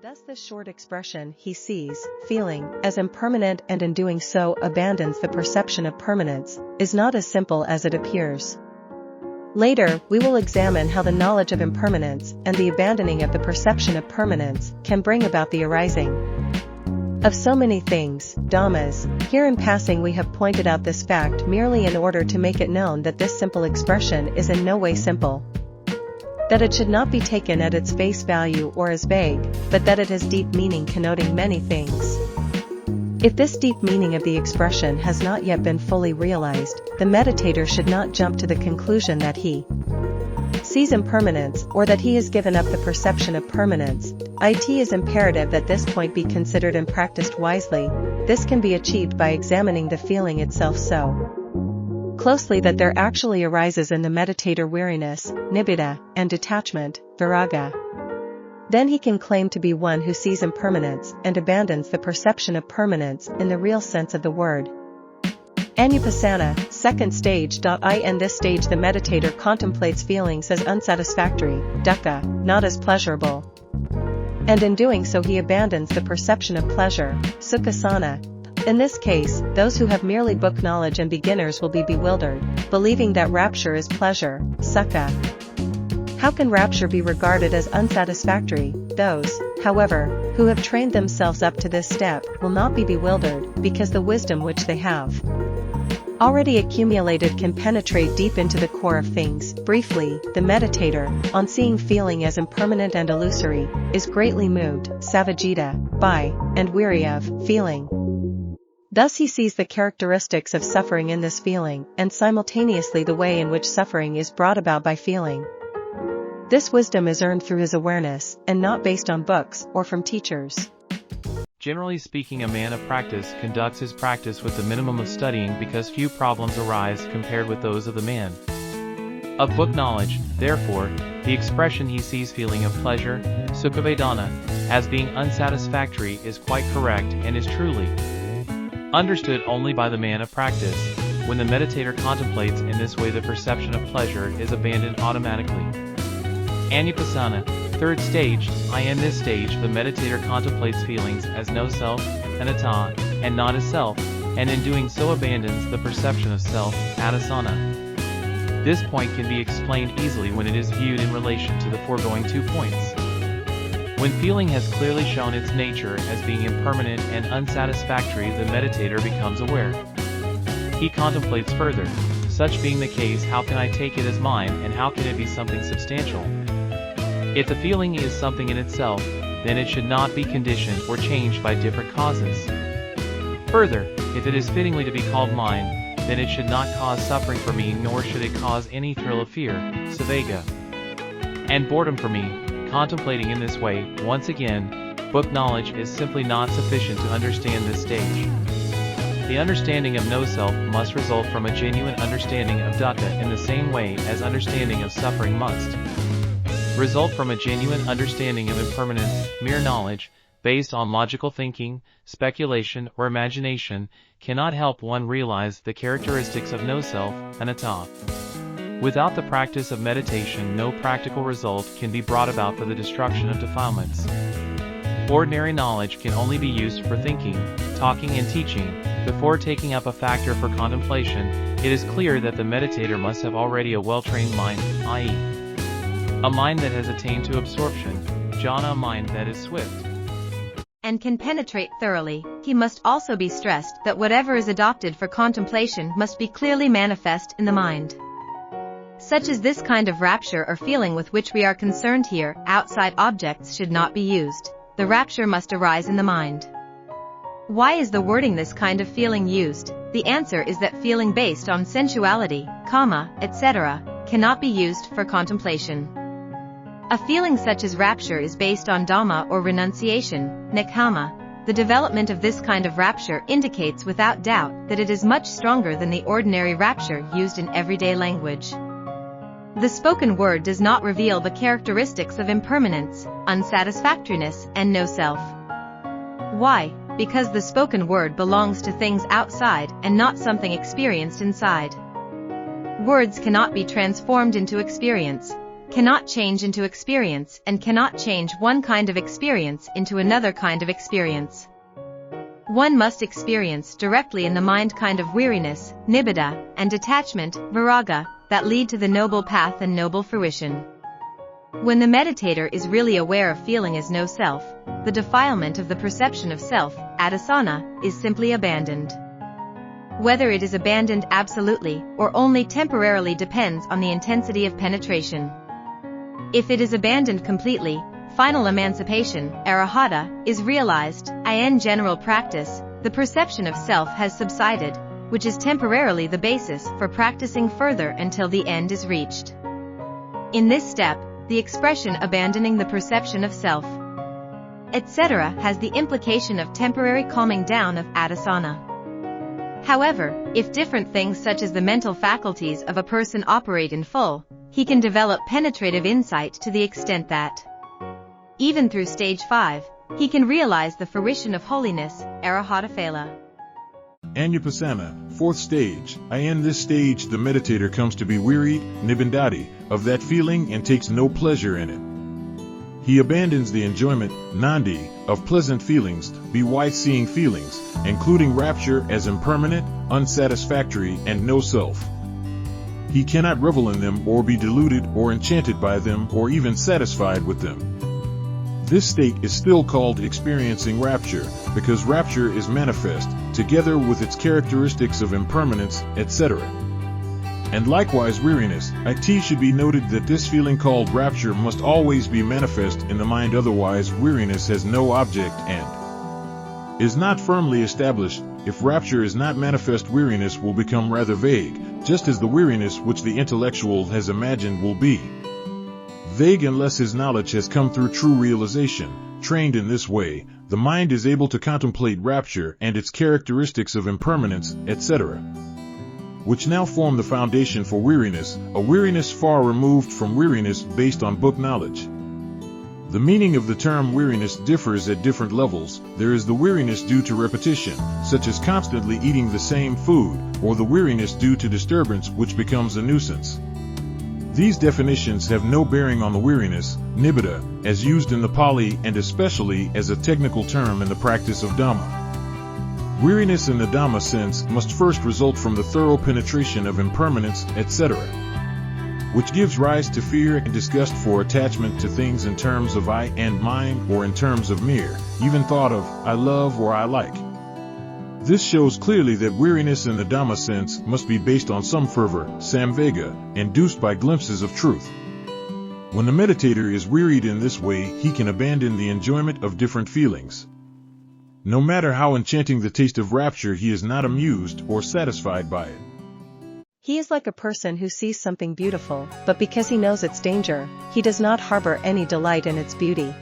Thus the short expression, he sees, feeling, as impermanent and in doing so abandons the perception of permanence, is not as simple as it appears. Later, we will examine how the knowledge of impermanence and the abandoning of the perception of permanence can bring about the arising of so many things, dhammas. Here in passing we have pointed out this fact merely in order to make it known that this simple expression is in no way simple. That it should not be taken at its face value or as vague, but that it has deep meaning connoting many things. If this deep meaning of the expression has not yet been fully realized, the meditator should not jump to the conclusion that he sees impermanence or that he has given up the perception of permanence. It is imperative that this point be considered and practiced wisely. This can be achieved by examining the feeling itself so closely that there actually arises in the meditator weariness, nibbida, and detachment, viraga. Then he can claim to be one who sees impermanence and abandons the perception of permanence in the real sense of the word. Anapanasati, second stage. In this stage the meditator contemplates feelings as unsatisfactory, dukkha, not as pleasurable. And in doing so he abandons the perception of pleasure, sukhasana. In this case, those who have merely book knowledge and beginners will be bewildered, believing that rapture is pleasure, sukha. How can rapture be regarded as unsatisfactory? Those, however, who have trained themselves up to this step will not be bewildered, because the wisdom which they have already accumulated can penetrate deep into the core of things. Briefly, the meditator, on seeing feeling as impermanent and illusory, is greatly moved, savajita, by, and weary of, feeling. Thus he sees the characteristics of suffering in this feeling, and simultaneously the way in which suffering is brought about by feeling. This wisdom is earned through his awareness, and not based on books or from teachers. Generally speaking, a man of practice conducts his practice with the minimum of studying because few problems arise compared with those of the man of book knowledge. Therefore, the expression he sees feeling of pleasure, sukha-vedana, as being unsatisfactory is quite correct and is truly understood only by the man of practice. When the meditator contemplates in this way, the perception of pleasure is abandoned automatically. Anapanasati, third stage. In this stage the meditator contemplates feelings as no self, anatta, and not as self, and in doing so abandons the perception of self, adasana. This point can be explained easily when it is viewed in relation to the foregoing 2 points. When feeling has clearly shown its nature as being impermanent and unsatisfactory, the meditator becomes aware. He contemplates further. Such being the case, how can I take it as mine, and how can it be something substantial? If the feeling is something in itself, then it should not be conditioned or changed by different causes. Further, if it is fittingly to be called mine, then it should not cause suffering for me, nor should it cause any thrill of fear, savega, and boredom for me. Contemplating in this way, once again, book knowledge is simply not sufficient to understand this stage. The understanding of no self must result from a genuine understanding of dukkha in the same way as understanding of suffering must result from a genuine understanding of impermanence. Mere knowledge, based on logical thinking, speculation, or imagination, cannot help one realize the characteristics of no self, anatta. Without the practice of meditation, no practical result can be brought about for the destruction of defilements. Ordinary knowledge can only be used for thinking, talking and teaching. Before taking up a factor for contemplation, it is clear that the meditator must have already a well-trained mind, i.e., a mind that has attained to absorption, jhana, a mind that is swift and can penetrate thoroughly. He must also be stressed that whatever is adopted for contemplation must be clearly manifest in the mind. Such is this kind of rapture or feeling with which we are concerned here. Outside objects should not be used. The rapture must arise in the mind. Why is the wording this kind of feeling used? The answer is that feeling based on sensuality, kama, etc., cannot be used for contemplation. A feeling such as rapture is based on Dhamma or renunciation, nekama. The development of this kind of rapture indicates without doubt that it is much stronger than the ordinary rapture used in everyday language. The spoken word does not reveal the characteristics of impermanence, unsatisfactoriness, and no self. Why? Because the spoken word belongs to things outside and not something experienced inside. Words cannot be transformed into experience. cannot change into experience and cannot change one kind of experience into another kind of experience. One must experience directly in the mind kind of weariness, nibbida, and detachment, viraga, that lead to the noble path and noble fruition. When the meditator is really aware of feeling as no self, the defilement of the perception of self, adasana, is simply abandoned. Whether it is abandoned absolutely or only temporarily depends on the intensity of penetration. If it is abandoned completely, final emancipation, arahata, is realized. In general practice, the perception of self has subsided, which is temporarily the basis for practicing further until the end is reached. In this step, the expression abandoning the perception of self, etc. has the implication of temporary calming down of adasana. However, if different things such as the mental faculties of a person operate in full, he can develop penetrative insight to the extent that, even through stage 5, he can realize the fruition of holiness, arahata phala. Anapanasati, fourth stage. In this stage the meditator comes to be wearied, nibbindati, of that feeling and takes no pleasure in it. He abandons the enjoyment, nandi, of pleasant feelings, seeing feelings, including rapture as impermanent, unsatisfactory, and no self. He cannot revel in them or be deluded or enchanted by them or even satisfied with them. This state is still called experiencing rapture, because rapture is manifest, together with its characteristics of impermanence, etc. And likewise weariness. It should be noted that this feeling called rapture must always be manifest in the mind, otherwise weariness has no object and is not firmly established. If rapture is not manifest, weariness will become rather vague, just as the weariness which the intellectual has imagined will be vague unless his knowledge has come through true realization. Trained in this way, the mind is able to contemplate rapture and its characteristics of impermanence, etc., which now form the foundation for weariness, a weariness far removed from weariness based on book knowledge. The meaning of the term weariness differs at different levels. There is the weariness due to repetition, such as constantly eating the same food, or the weariness due to disturbance, which becomes a nuisance. These definitions have no bearing on the weariness, nibbida, as used in the Pali and especially as a technical term in the practice of Dhamma. Weariness in the Dhamma sense must first result from the thorough penetration of impermanence, etc., which gives rise to fear and disgust for attachment to things in terms of I and mine or in terms of mere, even thought of, I love or I like. This shows clearly that weariness in the Dhamma sense must be based on some fervor, samvega, induced by glimpses of truth. When the meditator is wearied in this way, he can abandon the enjoyment of different feelings. No matter how enchanting the taste of rapture, he is not amused or satisfied by it. He is like a person who sees something beautiful, but because he knows its danger, he does not harbor any delight in its beauty.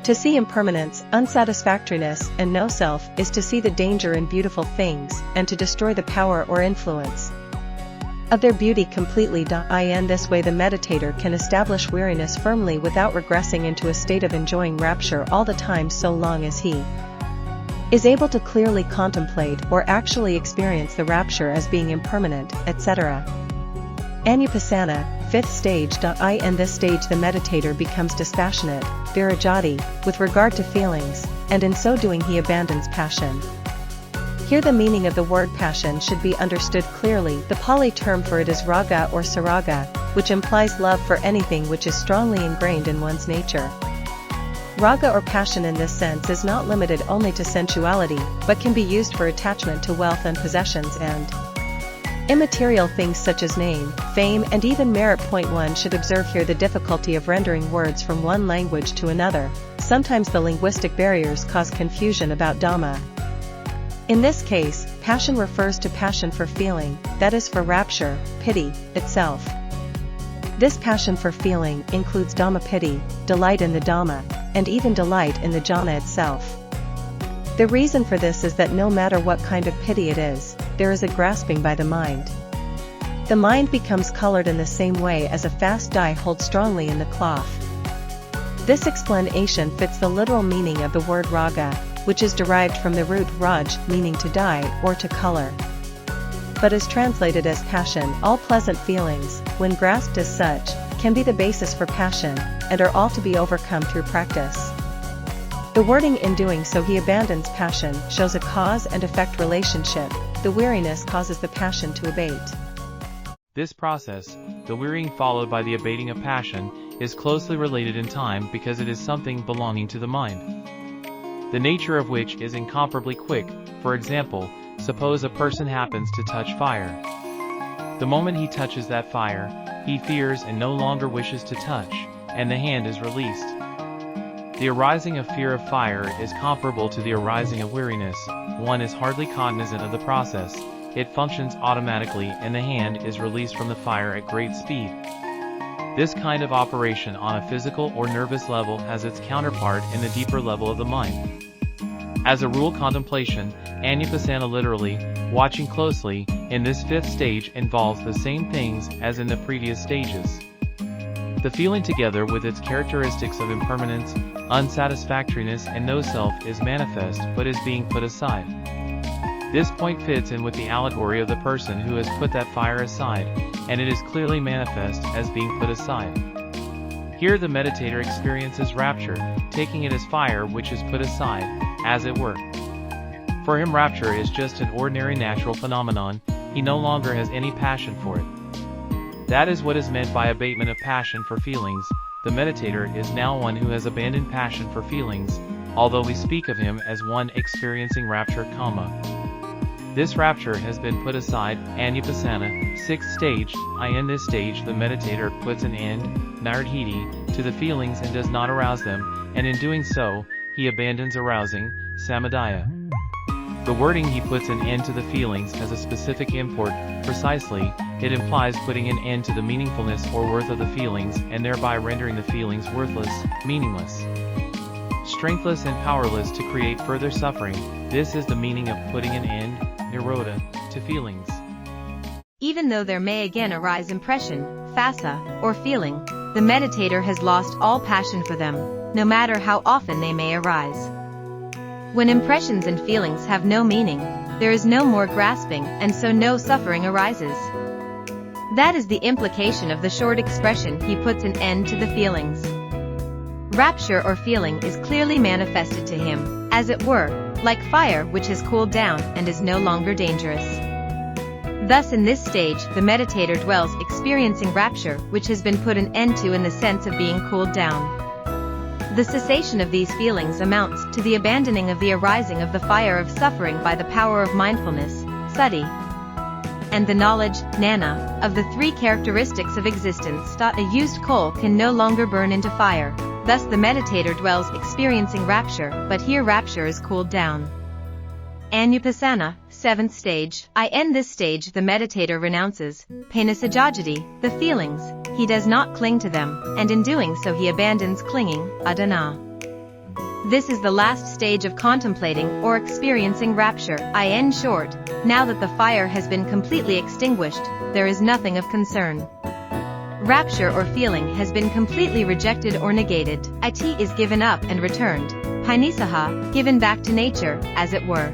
To see impermanence, unsatisfactoriness, and no self is to see the danger in beautiful things, and to destroy the power or influence of their beauty completely. In this way the meditator can establish weariness firmly without regressing into a state of enjoying rapture all the time, so long as he is able to clearly contemplate or actually experience the rapture as being impermanent, etc. Anapanasati, fifth stage. In this stage the meditator becomes dispassionate, virajati, with regard to feelings, and in so doing he abandons passion. Here the meaning of the word passion should be understood clearly. The Pali term for it is raga or saraga, which implies love for anything which is strongly ingrained in one's nature. Raga or passion in this sense is not limited only to sensuality, but can be used for attachment to wealth and possessions and immaterial things such as name, fame, and even merit. One should observe here the difficulty of rendering words from one language to another. Sometimes the linguistic barriers cause confusion about Dhamma. In this case, passion refers to passion for feeling, that is for rapture, piti, itself. This passion for feeling includes Dhamma piti, delight in the Dhamma, and even delight in the jhana itself. The reason for this is that no matter what kind of piti it is, there is a grasping by the mind. The mind becomes colored in the same way as a fast dye holds strongly in the cloth. This explanation fits the literal meaning of the word raga, which is derived from the root raj, meaning to dye or to color, but is translated as passion. All pleasant feelings, when grasped as such, can be the basis for passion, and are all to be overcome through practice. The wording "in doing so he abandons passion" shows a cause and effect relationship. The weariness causes the passion to abate. This process, the wearying followed by the abating of passion, is closely related in time because it is something belonging to the mind, the nature of which is incomparably quick. For example, suppose a person happens to touch fire. The moment he touches that fire, he fears and no longer wishes to touch, and the hand is released. The arising of fear of fire is comparable to the arising of weariness. One is hardly cognizant of the process, it functions automatically and the hand is released from the fire at great speed. This kind of operation on a physical or nervous level has its counterpart in the deeper level of the mind. As a rule, contemplation, anapanasati literally, watching closely, in this fifth stage involves the same things as in the previous stages. The feeling together with its characteristics of impermanence, unsatisfactoriness and no-self is manifest but is being put aside. This point fits in with the allegory of the person who has put that fire aside, and it is clearly manifest as being put aside. Here the meditator experiences rapture, taking it as fire which is put aside, as it were. For him rapture is just an ordinary natural phenomenon, he no longer has any passion for it. That is what is meant by abatement of passion for feelings. The meditator is now one who has abandoned passion for feelings, although we speak of him as one experiencing rapture, This rapture has been put aside, anapanasati, sixth stage. In this stage the meditator puts an end, nirdhiti, to the feelings and does not arouse them, and in doing so, he abandons arousing, samadhaya. The wording "he puts an end to the feelings" has a specific import. Precisely, it implies putting an end to the meaningfulness or worth of the feelings and thereby rendering the feelings worthless, meaningless, strengthless and powerless to create further suffering. This is the meaning of putting an end, nirodha, to feelings. Even though there may again arise impression, phasa, or feeling, the meditator has lost all passion for them, no matter how often they may arise. When impressions and feelings have no meaning, there is no more grasping, and so no suffering arises. That is the implication of the short expression "he puts an end to the feelings." Rapture or feeling is clearly manifested to him, as it were, like fire which has cooled down and is no longer dangerous. Thus in this stage the meditator dwells experiencing rapture which has been put an end to in the sense of being cooled down. The cessation of these feelings amounts to the abandoning of the arising of the fire of suffering by the power of mindfulness, sati, and the knowledge, jnana, of the three characteristics of existence. A used coal can no longer burn into fire. Thus the meditator dwells experiencing rapture, but here rapture is cooled down. Anapanasati, seventh stage. In this stage the meditator renounces panasajajati, the feelings, he does not cling to them, and in doing so he abandons clinging, adana. This is the last stage of contemplating or experiencing rapture. In short, now that the fire has been completely extinguished, there is nothing of concern. Rapture or feeling has been completely rejected or negated. It is given up and returned, panisaha, given back to nature, as it were.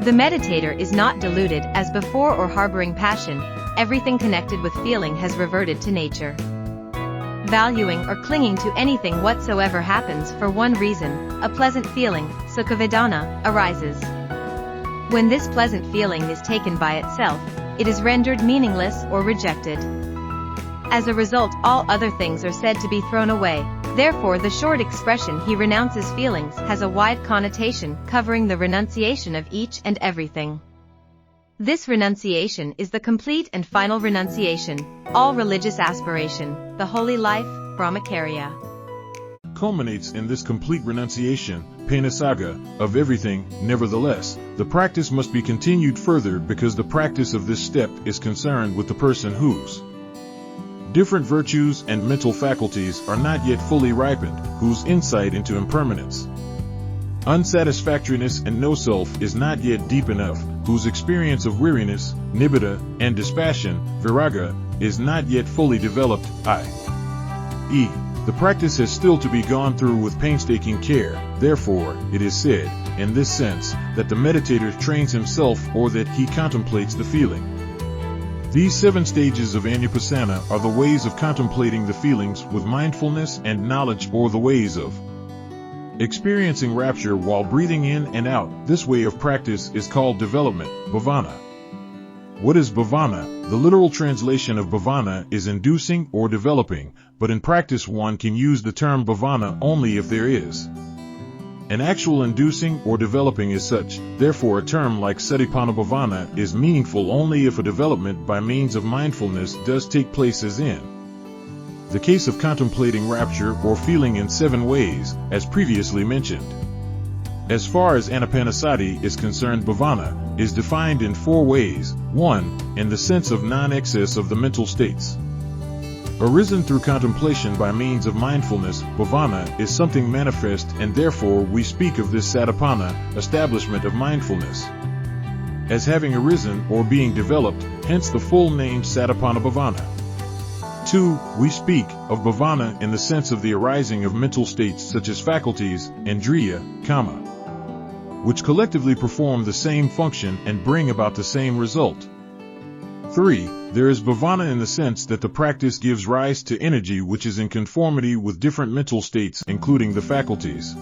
The meditator is not deluded as before or harboring passion. Everything connected with feeling has reverted to nature. Valuing or clinging to anything whatsoever happens for one reason, a pleasant feeling, sukhavedana, arises. When this pleasant feeling is taken by itself, it is rendered meaningless or rejected. As a result, all other things are said to be thrown away. Therefore the short expression "he renounces feelings" has a wide connotation covering the renunciation of each and everything. This renunciation is the complete and final renunciation, all religious aspiration, the holy life, brahmacharya. Culminates in this complete renunciation, panasaga, of everything. Nevertheless, the practice must be continued further because the practice of this step is concerned with the person whose different virtues and mental faculties are not yet fully ripened, whose insight into impermanence, unsatisfactoriness and no-self is not yet deep enough, whose experience of weariness, nibbida, and dispassion, viraga, is not yet fully developed, i.e., the practice has still to be gone through with painstaking care. Therefore, it is said, in this sense, that the meditator trains himself or that he contemplates the feeling. These 7 stages of anapanasati are the ways of contemplating the feelings with mindfulness and knowledge, or the ways of experiencing rapture while breathing in and out. This way of practice is called development, bhavana. What is bhavana? The literal translation of bhavana is inducing or developing, but in practice one can use the term bhavana only if there is an actual inducing or developing as such. Therefore, a term like satipana bhavana is meaningful only if a development by means of mindfulness does take place, as in the case of contemplating rapture or feeling in 7 ways, as previously mentioned. As far as anapanasati is concerned, bhavana is defined in 4 ways. 1. In the sense of non-excess of the mental states. Arisen through contemplation by means of mindfulness, bhavana is something manifest, and therefore we speak of this satipana, establishment of mindfulness, as having arisen or being developed, hence the full name satipana bhavana. 2. We speak of bhavana in the sense of the arising of mental states such as faculties, indriya, kama, which collectively perform the same function and bring about the same result. 3. There is bhavana in the sense that the practice gives rise to energy which is in conformity with different mental states, including the faculties.